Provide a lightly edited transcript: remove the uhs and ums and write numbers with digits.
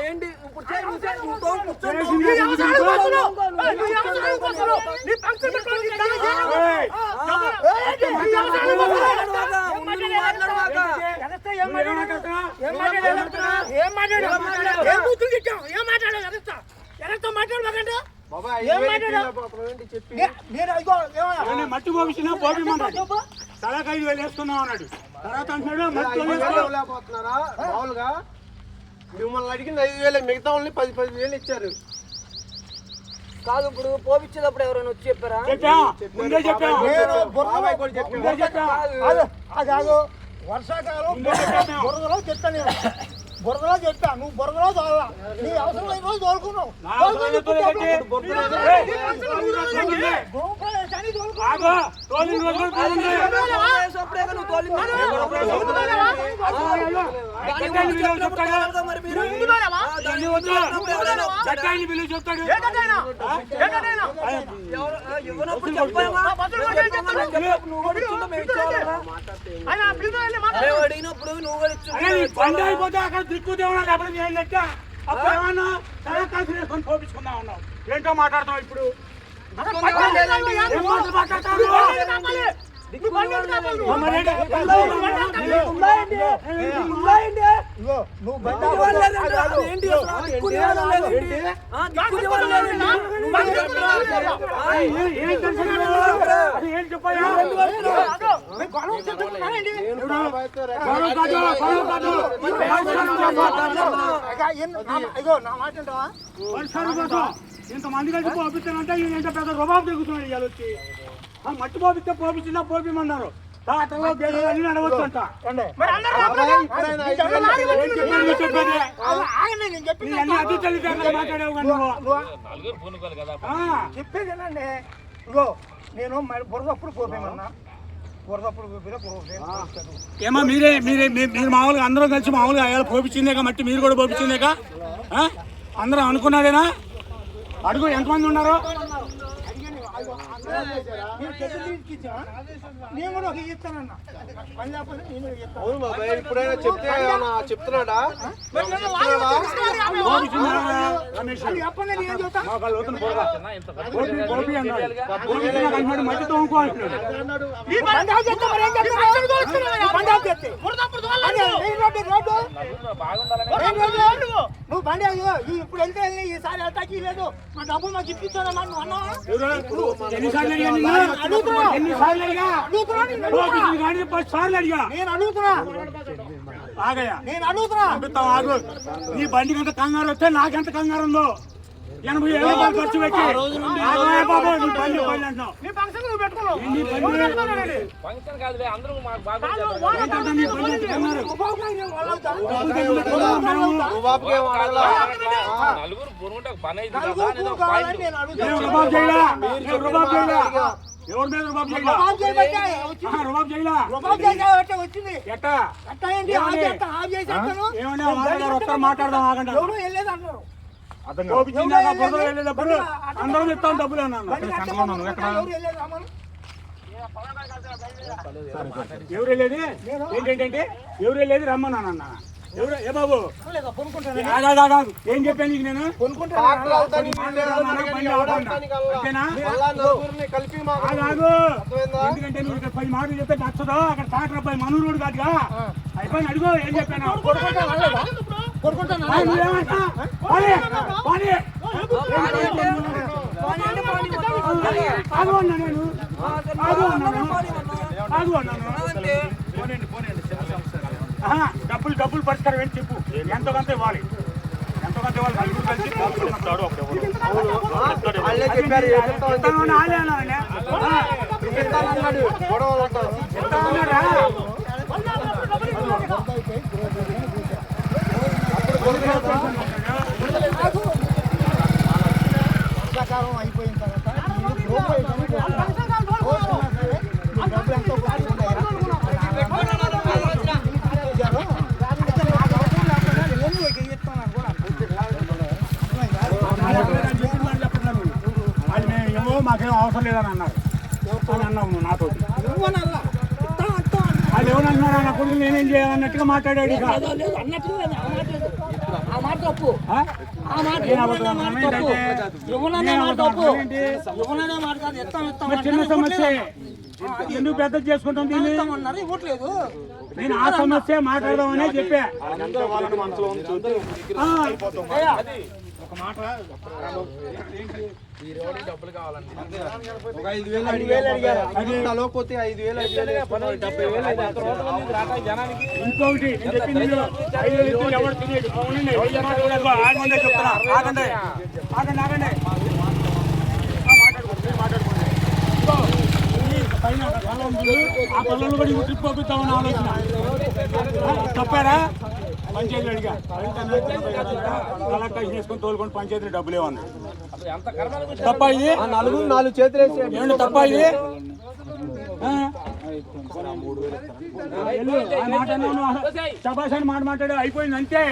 ఏంటి మట్టి పోపిస్తున్నా పోపిమన్నాడు తలకి 5,000 వేసుకున్నాం అన్నాడు. తర్వాత అంటున్నాడు మామూలుగా మిమ్మల్ని అడిగింది 5,000, మిగతా వాళ్ళని 10,000 ఇచ్చారు. కాదు ఇప్పుడు పోపించేటప్పుడు ఎవరైనా వచ్చి చెప్పారా? వర్షాకాలం బురదలో చెప్తాను, బురదలో చెప్తా, నువ్వు బురదలో తోలా, నీ అవసరం లేని రోజు తోలుకున్నావు. అయిపోతే అక్కడ దిక్కుదేమన్నా అప్పుడు ఏమన్నా తలకాసి వేసుకొని పోపించుకుందాం అన్నావు. ఏంటో మాట్లాడుతున్నావు ఇప్పుడు? ఇంతమంది కలిసి పోపిస్తానంటే ఏంటో పెద్ద రుబాబు దిగుతున్నాడు. ఇవాళ వచ్చి మట్టి పోపిస్తే పోపించినా పోపిమన్నారు. తాటలో అన్ని నడవచ్చు అంట. చెప్పేదేనండి. ఇగో నేను బురదప్పుడు పోపేమన్నా, బురదప్పుడు ఏమో మీరు మామూలుగా అందరూ కలిసి మామూలుగా అయ్యాలి పోపించిందేగా మట్టి, మీరు కూడా పోపించిందేగా అందరూ అనుకున్నారేనా? అడుగు ఎంతమంది ఉన్నారు? నేను కూడా ఒక ఇస్తానన్నా. అవును బాబాయ్, ఇప్పుడైనా చెప్తే చెప్తున్నాడా? మట్టి తోముకోవాల్సినాడు. నువ్వు బండి ఇప్పుడు వెళ్తే ఈసారి వెళ్తాకి లేదు, మా డబ్బులు మాకు ఇప్పించానమ్మా నువ్వు అన్నావా? నీ బండికి ఎంత కంగారు వస్తే నాకెంత కంగారు ఉందో. 80,000 ఖర్చు పెట్టి ఎవరి మీద రుబాబు చేయలా? మాట్లాడదాం ఆగండి. వెళ్ళేటప్పుడు అందరూ చెప్తాను డబ్బులు అన్నాను. ఎవరు వెళ్ళేది? ఏంటంటే ఎవరు వెళ్ళేది రమ్మన్నాను అన్న. ఎవరు? ఏ బాబు ఏం చెప్పాను నీకు నేను? ఎందుకంటే నువ్వు ఇక్కడ 10 మాటలు చెప్తే నచ్చదు. అక్కడ డాక్టర్ అబ్బాయి మనూరు కాదుగా. అయిపోయి అడుగు ఏం చెప్పాను. డబ్బులు పరిష్కారం ఏంటి చెప్పు. ఎంతో కొంత ఇవ్వాలి, ఎంతో కొంత ఇవ్వాలి. నలుగురు కలిసి అయిపోయిన తర్వాత అవసరం లేదని అన్నారు అని అన్నావు నువ్వు నాతో. నువ్వనల్లా ఇస్తా అంటా వాళ్ళు ఏమన్నా నా కొడుకు నేనేం చేయాలన్నట్టుగా మాట్లాడాడు ఇక. లేదు అన్నట్టుగా ఆ మాట తప్పు ఆ? ఆ మాట నేను అబద్ధం అన్నాను ఏంటంటే? ఇవ్వననే నేను మాట అబద్ధం తప్పు అన్నాను ఏంటి? ఇవ్వననే మాట కాదు ఇస్తాం మరి చిన్న సమస్య ఎందుకు పెద్ద చేసుకుంటాం దీన్ని? ఇస్తామన్నారు ఇవ్వట్లేదు నేను ఆ సమస్య మాట్లాడదామనే చెప్పా. ఆ, ఒక 5,000 అడిగారు. తలోపోతే 5,000 ఇంకొకటి నేను చెప్పింది విను. 5,000 ఇస్తే ఎవరు తినేది? అవునండి, ఎవరు మాట్లాడరు? ఆగండి చెప్తున్నా. ఆగండి ఆగండి ఆగండి. మాట్లాడుకోండి. ఇదిగో, ఈ పైన ఒక పొలం ఉంది. ఆ పొలంలో కూడా ట్రిప్ పంపిద్దామని ఆలోచన. తప్పారా? పంచాయతీలు అడిగా కలెక్టర్ చేసుకొని తోలుకొని పంచాయతీలు డబ్బులు ఏమన్నా తప్ప ఇది? నలుగురు 4 చేతులు వేసి ఏమండి తప్ప ఇది? శబాష్ అని మాట మాట్లాడు అయిపోయింది అంతే.